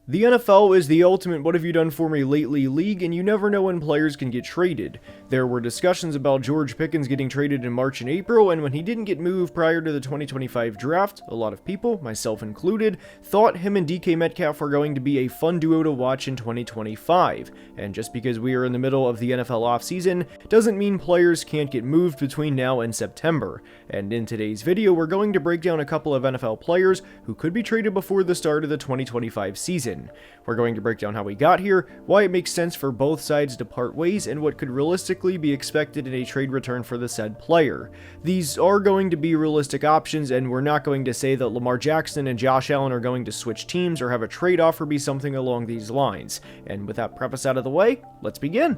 The NFL is the ultimate what have you done for me lately league, and you never know when players can get traded. There were discussions about George Pickens getting traded in March and April, and when he didn't get moved prior to the 2025 draft, a lot of people, myself included, thought him and DK Metcalf were going to be a fun duo to watch in 2025. And just because we are in the middle of the NFL offseason doesn't mean players can't get moved between now and September. And in today's video, we're going to break down a couple of NFL players who could be traded before the start of the 2025 season. We're going to break down how we got here, why it makes sense for both sides to part ways, and what could realistically be expected in a trade return for the said player. These are going to be realistic options, and we're not going to say that Lamar Jackson and Josh Allen are going to switch teams or have a trade offer be something along these lines. And with that preface out of the way, let's begin.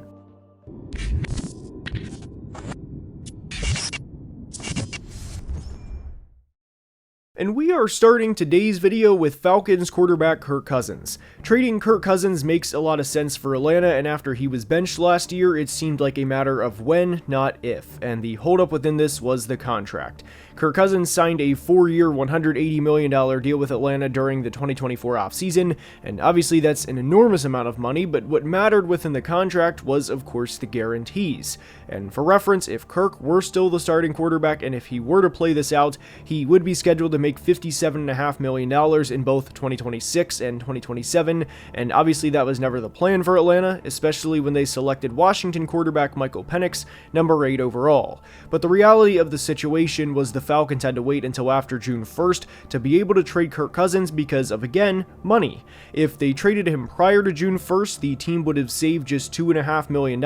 And we are starting today's video with Falcons quarterback Kirk Cousins. Trading Kirk Cousins makes a lot of sense for Atlanta, and after he was benched last year, it seemed like a matter of when, not if, and the holdup within this was the contract. Kirk Cousins signed a 4-year, $180 million deal with Atlanta during the 2024 offseason, and obviously that's an enormous amount of money, but what mattered within the contract was, of course, the guarantees. And for reference, if Kirk were still the starting quarterback, and if he were to play this out, he would be scheduled to make $57.5 million in both 2026 and 2027, and obviously that was never the plan for Atlanta, especially when they selected Washington quarterback Michael Penix, number 8 overall. But the reality of the situation was the Falcons had to wait until after June 1st to be able to trade Kirk Cousins because of, again, money. If they traded him prior to June 1st, the team would have saved just $2.5 million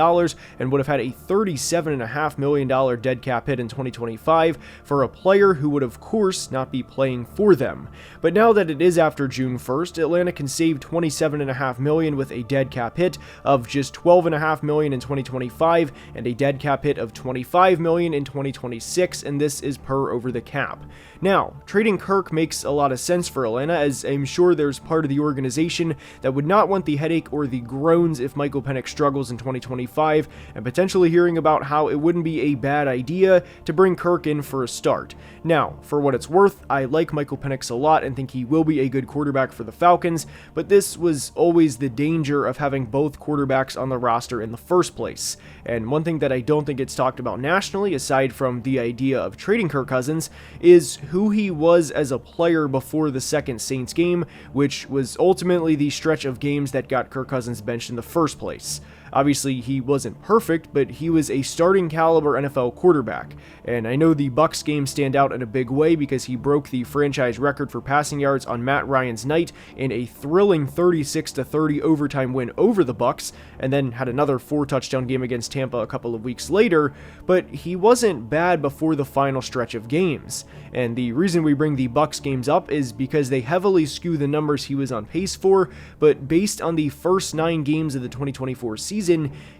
and would have had a $37.5 million dead cap hit in 2025 for a player who would, of course, not be playing for them. But now that it is after June 1st, Atlanta can save $27.5 million with a dead cap hit of just $12.5 million in 2025 and a dead cap hit of $25 million in 2026, and this is per over the cap. Now, trading Kirk makes a lot of sense for Atlanta, as I'm sure there's part of the organization that would not want the headache or the groans if Michael Penix struggles in 2025, and potentially hearing about how it wouldn't be a bad idea to bring Kirk in for a start. Now, for what it's worth, I like Michael Penix a lot and think he will be a good quarterback for the Falcons, but this was always the danger of having both quarterbacks on the roster in the first place. And one thing that I don't think it's talked about nationally, aside from the idea of trading Kirk Cousins, is who he was as a player before the second Saints game, which was ultimately the stretch of games that got Kirk Cousins benched in the first place. Obviously, he wasn't perfect, but he was a starting caliber NFL quarterback. And I know the Bucs game stand out in a big way because he broke the franchise record for passing yards on Matt Ryan's night in a thrilling 36-30 overtime win over the Bucs, and then had another 4-touchdown game against Tampa a couple of weeks later, but he wasn't bad before the final stretch of games. And the reason we bring the Bucs games up is because they heavily skew the numbers he was on pace for, but based on the first 9 games of the 2024 season,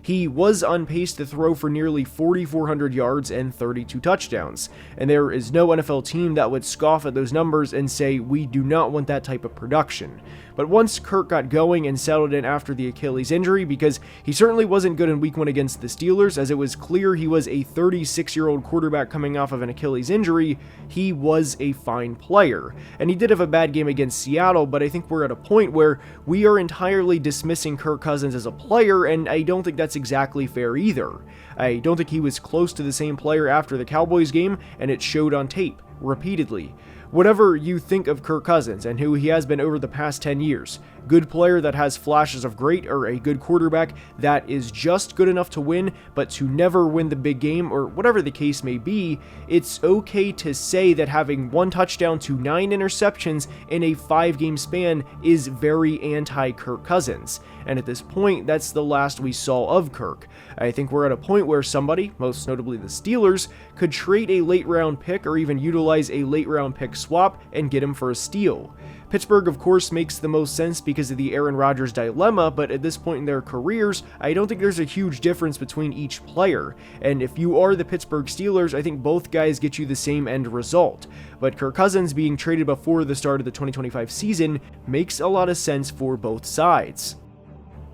he was on pace to throw for nearly 4,400 yards and 32 touchdowns. And there is no NFL team that would scoff at those numbers and say, we do not want that type of production. But once Kirk got going and settled in after the Achilles injury, because he certainly wasn't good in week 1 against the Steelers, as it was clear he was a 36-year-old quarterback coming off of an Achilles injury, he was a fine player. And he did have a bad game against Seattle, but I think we're at a point where we are entirely dismissing Kirk Cousins as a player, and I don't think that's exactly fair either. I don't think he was close to the same player after the Cowboys game, and it showed on tape, repeatedly. Whatever you think of Kirk Cousins and who he has been over the past 10 years, good player that has flashes of great, or a good quarterback that is just good enough to win, but to never win the big game, or whatever the case may be, it's okay to say that having 1 touchdown to 9 interceptions in a 5-game span is very anti-Kirk Cousins. And at this point, that's the last we saw of Kirk. I think we're at a point where somebody, most notably the Steelers, could trade a late-round pick or even utilize a late-round pick swap and get him for a steal. Pittsburgh, of course, makes the most sense because of the Aaron Rodgers dilemma, but at this point in their careers, I don't think there's a huge difference between each player. And if you are the Pittsburgh Steelers, I think both guys get you the same end result. But Kirk Cousins being traded before the start of the 2025 season makes a lot of sense for both sides.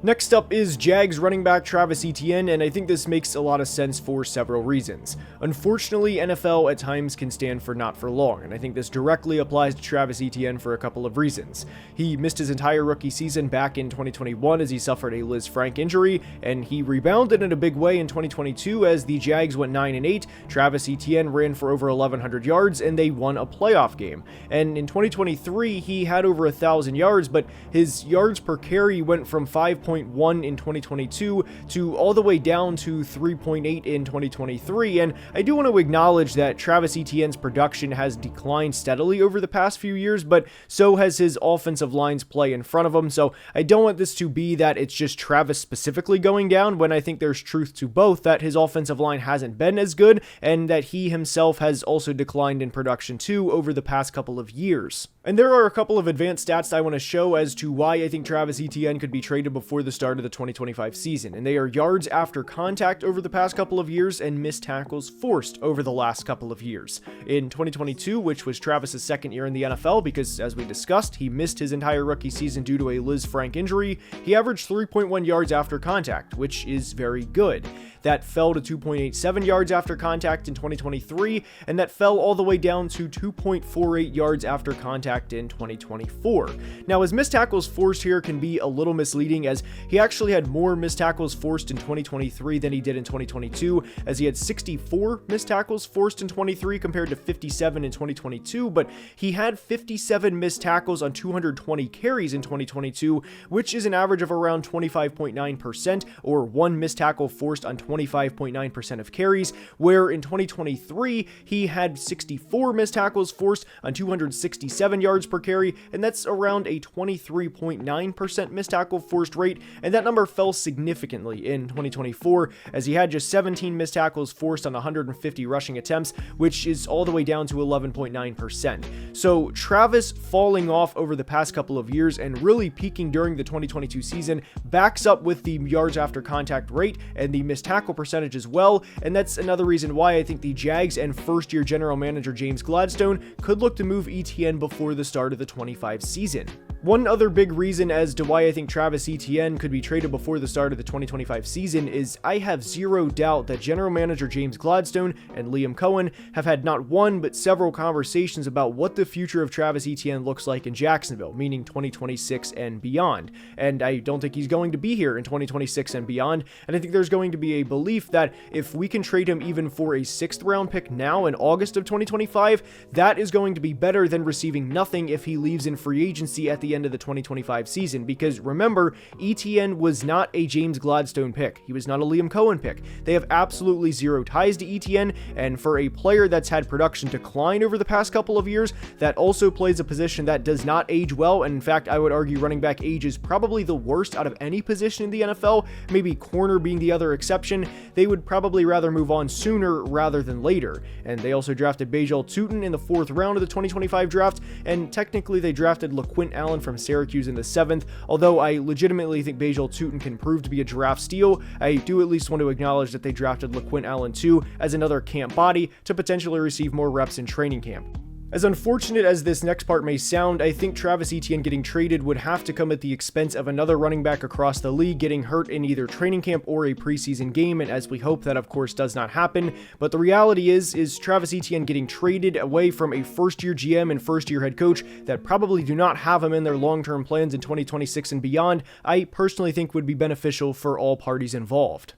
Next up is Jags running back Travis Etienne, and I think this makes a lot of sense for several reasons. Unfortunately, NFL at times can stand for not for long, and I think this directly applies to Travis Etienne for a couple of reasons. He missed his entire rookie season back in 2021 as he suffered a Liz Frank injury, and he rebounded in a big way in 2022 as the Jags went 9-8, Travis Etienne ran for over 1,100 yards, and they won a playoff game. And in 2023, he had over 1,000 yards, but his yards per carry went from 5.1 in 2022 to all the way down to 3.8 in 2023, and I do want to acknowledge that Travis Etienne's production has declined steadily over the past few years, but so has his offensive line's play in front of him, so I don't want this to be that it's just Travis specifically going down, when I think there's truth to both, that his offensive line hasn't been as good, and that he himself has also declined in production too over the past couple of years. And there are a couple of advanced stats I want to show as to why I think Travis Etienne could be traded before the start of the 2025 season, and they are yards after contact over the past couple of years and missed tackles forced over the last couple of years. In 2022, which was Travis's second year in the NFL because, as we discussed, he missed his entire rookie season due to a Liz Frank injury, he averaged 3.1 yards after contact, which is very good. That fell to 2.87 yards after contact in 2023, and that fell all the way down to 2.48 yards after contact in 2024. Now, his missed tackles forced here can be a little misleading, as he actually had more missed tackles forced in 2023 than he did in 2022, as he had 64 missed tackles forced in 23 compared to 57 in 2022, but he had 57 missed tackles on 220 carries in 2022, which is an average of around 25.9%, or one missed tackle forced on 25.9% of carries, where in 2023 he had 64 missed tackles forced on 267 yards per carry, and that's around a 23.9% missed tackle forced rate, and that number fell significantly in 2024 as he had just 17 missed tackles forced on 150 rushing attempts, which is all the way down to 11.9%. So Travis falling off over the past couple of years and really peaking during the 2022 season backs up with the yards after contact rate and the missed tackle percentage as well, and that's another reason why I think the Jags and first-year general manager James Gladstone could look to move Etienne before the start of the 25 season. One other big reason as to why I think Travis Etienne could be traded before the start of the 2025 season is I have zero doubt that general manager James Gladstone and Liam Cohen have had not one but several conversations about what the future of Travis Etienne looks like in Jacksonville, meaning 2026 and beyond. And I don't think he's going to be here in 2026 and beyond, and I think there's going to be a belief that if we can trade him even for a 6th round pick now in August of 2025, that is going to be better than receiving nothing if he leaves in free agency at the end of the 2025 season, because remember, Etienne was not a James Gladstone pick. He was not a Liam Cohen pick. They have absolutely zero ties to Etienne, and for a player that's had production decline over the past couple of years, that also plays a position that does not age well, and in fact, I would argue running back age is probably the worst out of any position in the NFL, maybe corner being the other exception. They would probably rather move on sooner rather than later, and they also drafted Bajal Tutin in the 4th round of the 2025 draft, and technically they drafted LaQuint Allen from Syracuse in the 7th, although I legitimately think Bajal Tutin can prove to be a draft steal. I do at least want to acknowledge that they drafted LaQuint Allen too as another camp body to potentially receive more reps in training camp. As unfortunate as this next part may sound, I think Travis Etienne getting traded would have to come at the expense of another running back across the league getting hurt in either training camp or a preseason game, and as we hope that of course does not happen, but the reality is Travis Etienne getting traded away from a first-year GM and first-year head coach that probably do not have him in their long-term plans in 2026 and beyond, I personally think would be beneficial for all parties involved.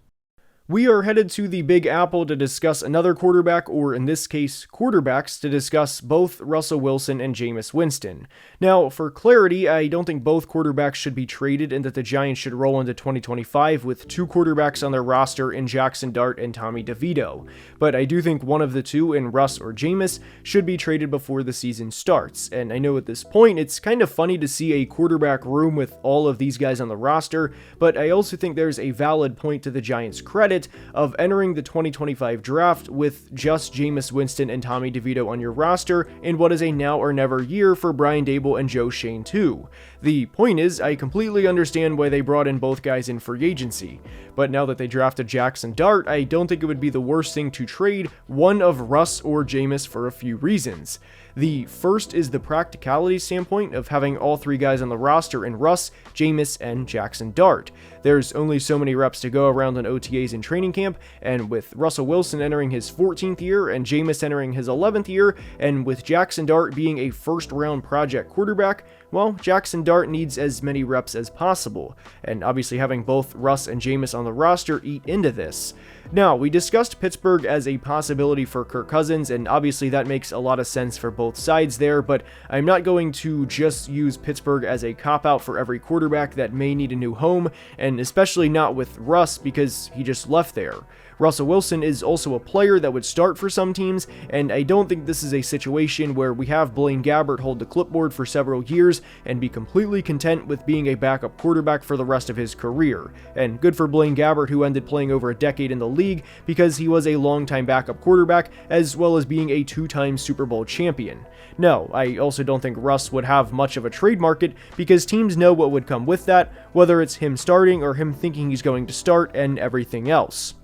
We are headed to the Big Apple to discuss another quarterback, or in this case, quarterbacks, to discuss both Russell Wilson and Jameis Winston. Now, for clarity, I don't think both quarterbacks should be traded and that the Giants should roll into 2025 with 2 quarterbacks on their roster in Jackson Dart and Tommy DeVito. But I do think one of the two, in Russ or Jameis, should be traded before the season starts. And I know at this point, it's kind of funny to see a quarterback room with all of these guys on the roster, but I also think there's a valid point to the Giants' credit of entering the 2025 draft with just Jameis Winston and Tommy DeVito on your roster in what is a now or never year for Brian Daboll and Joe Schoen too. The point is, I completely understand why they brought in both guys in free agency, but now that they drafted Jackson Dart, I don't think it would be the worst thing to trade one of Russ or Jameis for a few reasons. The first is the practicality standpoint of having all three guys on the roster in Russ, Jameis, and Jackson Dart. There's only so many reps to go around on OTAs in training camp, and with Russell Wilson entering his 14th year and Jameis entering his 11th year, and with Jackson Dart being a first-round project quarterback, well, Jackson Dart needs as many reps as possible, and obviously having both Russ and Jameis on the roster eat into this. Now, we discussed Pittsburgh as a possibility for Kirk Cousins, and obviously that makes a lot of sense for both sides there, but I'm not going to just use Pittsburgh as a cop-out for every quarterback that may need a new home, and especially not with Russ because he just left there. Russell Wilson is also a player that would start for some teams, and I don't think this is a situation where we have Blaine Gabbert hold the clipboard for several years and be completely content with being a backup quarterback for the rest of his career. And good for Blaine Gabbert, who ended playing over a decade in the league because he was a longtime backup quarterback, as well as being a two-time Super Bowl champion. No, I also don't think Russ would have much of a trade market because teams know what would come with that, whether it's him starting or him thinking he's going to start and everything else.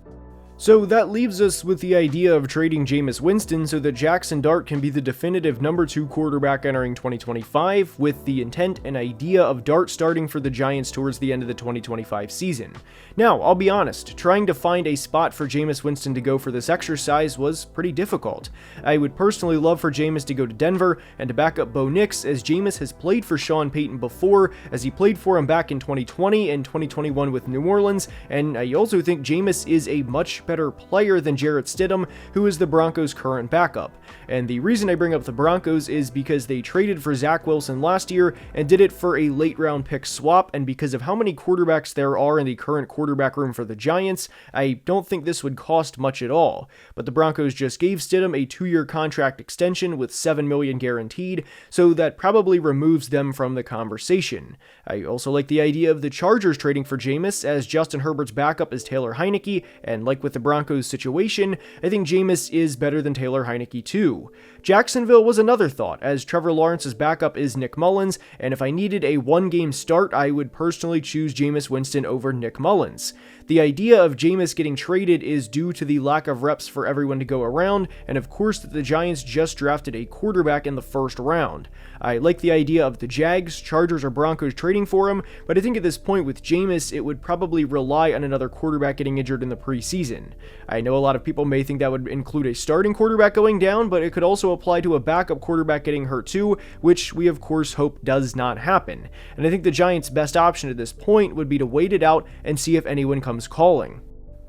So that leaves us with the idea of trading Jameis Winston so that Jackson Dart can be the definitive number 2 quarterback entering 2025, with the intent and idea of Dart starting for the Giants towards the end of the 2025 season. Now, I'll be honest, trying to find a spot for Jameis Winston to go for this exercise was pretty difficult. I would personally love for Jameis to go to Denver and to back up Bo Nix, as Jameis has played for Sean Payton before, as he played for him back in 2020 and 2021 with New Orleans, and I also think Jameis is a much better player than Jarrett Stidham, who is the Broncos' current backup. And the reason I bring up the Broncos is because they traded for Zach Wilson last year and did it for a late round pick swap, and because of how many quarterbacks there are in the current quarterback room for the Giants, I don't think this would cost much at all. But the Broncos just gave Stidham a 2-year contract extension with $7 million guaranteed, so that probably removes them from the conversation. I also like the idea of the Chargers trading for Jameis, as Justin Herbert's backup is Taylor Heineke, and like with the Broncos situation, I think Jameis is better than Taylor Heineke too. Jacksonville was another thought, as Trevor Lawrence's backup is Nick Mullins, and if I needed a one-game start, I would personally choose Jameis Winston over Nick Mullins. The idea of Jameis getting traded is due to the lack of reps for everyone to go around, and of course that the Giants just drafted a quarterback in the first round. I like the idea of the Jags, Chargers, or Broncos trading for him, but I think at this point with Jameis, it would probably rely on another quarterback getting injured in the preseason. I know a lot of people may think that would include a starting quarterback going down, but it could also apply to a backup quarterback getting hurt too, which we of course hope does not happen. And I think the Giants' best option at this point would be to wait it out and see if anyone comes calling.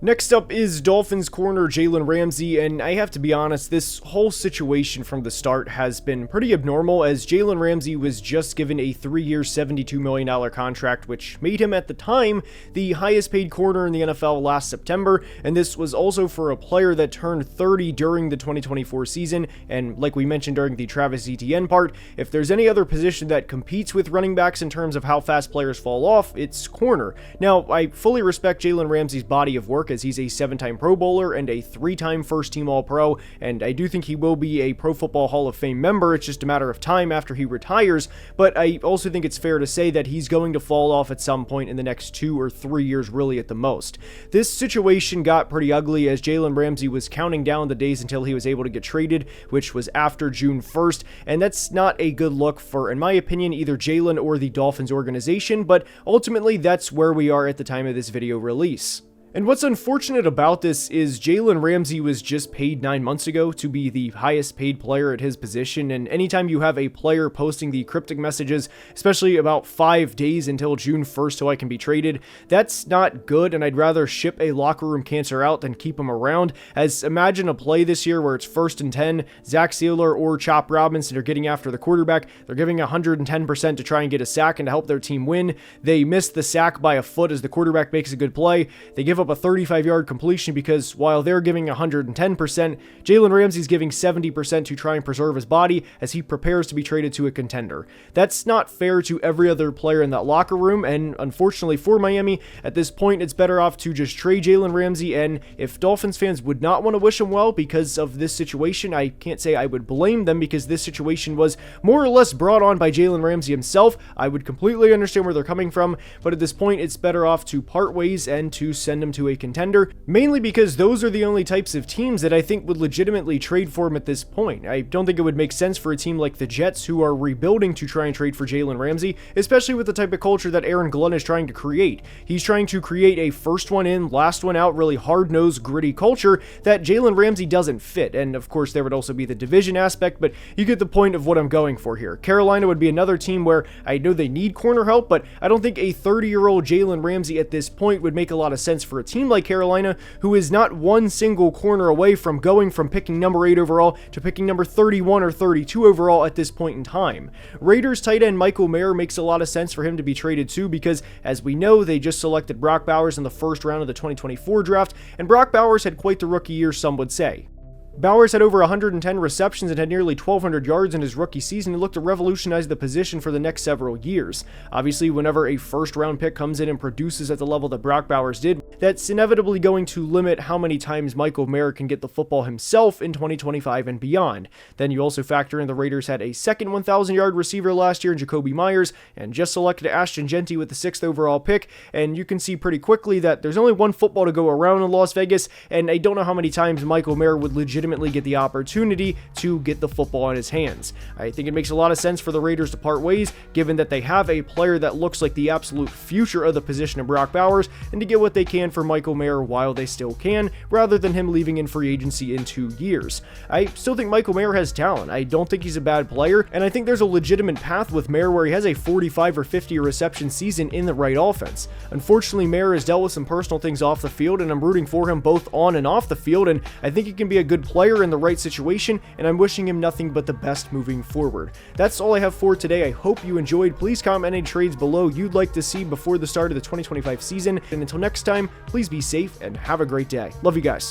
Next up is Dolphins corner Jaylen Ramsey, and I have to be honest, this whole situation from the start has been pretty abnormal, as Jaylen Ramsey was just given a 3-year $72 million contract, which made him at the time the highest paid corner in the NFL last September, and this was also for a player that turned 30 during the 2024 season, and like we mentioned during the Travis Etienne part, if there's any other position that competes with running backs in terms of how fast players fall off, it's corner. Now, I fully respect Jaylen Ramsey's body of work, as he's a 7-time Pro Bowler and a 3-time first-team All-Pro, and I do think he will be a Pro Football Hall of Fame member. It's just a matter of time after he retires, but I also think it's fair to say that he's going to fall off at some point in the next 2 or 3 years, really at the most. This situation got pretty ugly, as Jaylen Ramsey was counting down the days until he was able to get traded, which was after June 1st, and that's not a good look for, in my opinion, either Jaylen or the Dolphins organization, but ultimately that's where we are at the time of this video release. And what's unfortunate about this is Jaylen Ramsey was just paid 9 months ago to be the highest paid player at his position, and anytime you have a player posting the cryptic messages, especially about 5 days until June 1st so I can be traded, that's not good, and I'd rather ship a locker room cancer out than keep him around, as imagine a play this year where it's 1st and 10, Zach Sealer or Chop Robinson are getting after the quarterback, they're giving 110% to try and get a sack and to help their team win, they miss the sack by a foot as the quarterback makes a good play, they give up a 35-yard completion because while they're giving 110%, Jaylen Ramsey's giving 70% to try and preserve his body as he prepares to be traded to a contender. That's not fair to every other player in that locker room, and unfortunately for Miami, at this point it's better off to just trade Jaylen Ramsey, and if Dolphins fans would not want to wish him well because of this situation, I can't say I would blame them because this situation was more or less brought on by Jaylen Ramsey himself. I would completely understand where they're coming from, but at this point it's better off to part ways and to send him him to a contender, mainly because those are the only types of teams that I think would legitimately trade for him at this point. I don't think it would make sense for a team like the Jets, who are rebuilding, to try and trade for Jaylen Ramsey, especially with the type of culture that Aaron Glenn is trying to create. He's trying to create a first one in, last one out, really hard-nosed, gritty culture that Jaylen Ramsey doesn't fit. And of course, there would also be the division aspect, but you get the point of what I'm going for here. Carolina would be another team where I know they need corner help, but I don't think a 30-year-old Jaylen Ramsey at this point would make a lot of sense for a team like Carolina, who is not one single corner away from going from picking number 8 overall to picking number 31 or 32 overall at this point in time. Raiders tight end Michael Mayer makes a lot of sense for him to be traded too, because as we know, they just selected Brock Bowers in the first round of the 2024 draft, and Brock Bowers had quite the rookie year, some would say. Bowers had over 110 receptions and had nearly 1,200 yards in his rookie season and looked to revolutionize the position for the next several years. Obviously, whenever a first-round pick comes in and produces at the level that Brock Bowers did, that's inevitably going to limit how many times Michael Mayer can get the football himself in 2025 and beyond. Then you also factor in the Raiders had a second 1,000-yard receiver last year in Jacoby Myers, and just selected Ashton Genty with the 6th overall pick, and you can see pretty quickly that there's only one football to go around in Las Vegas, and I don't know how many times Michael Mayer would legitimately get the opportunity to get the football in his hands. I think it makes a lot of sense for the Raiders to part ways, given that they have a player that looks like the absolute future of the position of Brock Bowers, and to get what they can for Michael Mayer while they still can, rather than him leaving in free agency in 2 years. I still think Michael Mayer has talent. I don't think he's a bad player, and I think there's a legitimate path with Mayer where he has a 45 or 50 reception season in the right offense. Unfortunately, Mayer has dealt with some personal things off the field, and I'm rooting for him both on and off the field, and I think he can be a good player in the right situation, and I'm wishing him nothing but the best moving forward. That's all I have for today. I hope you enjoyed. Please comment any trades below you'd like to see before the start of the 2025 season, and until next time, please be safe and have a great day. Love you guys.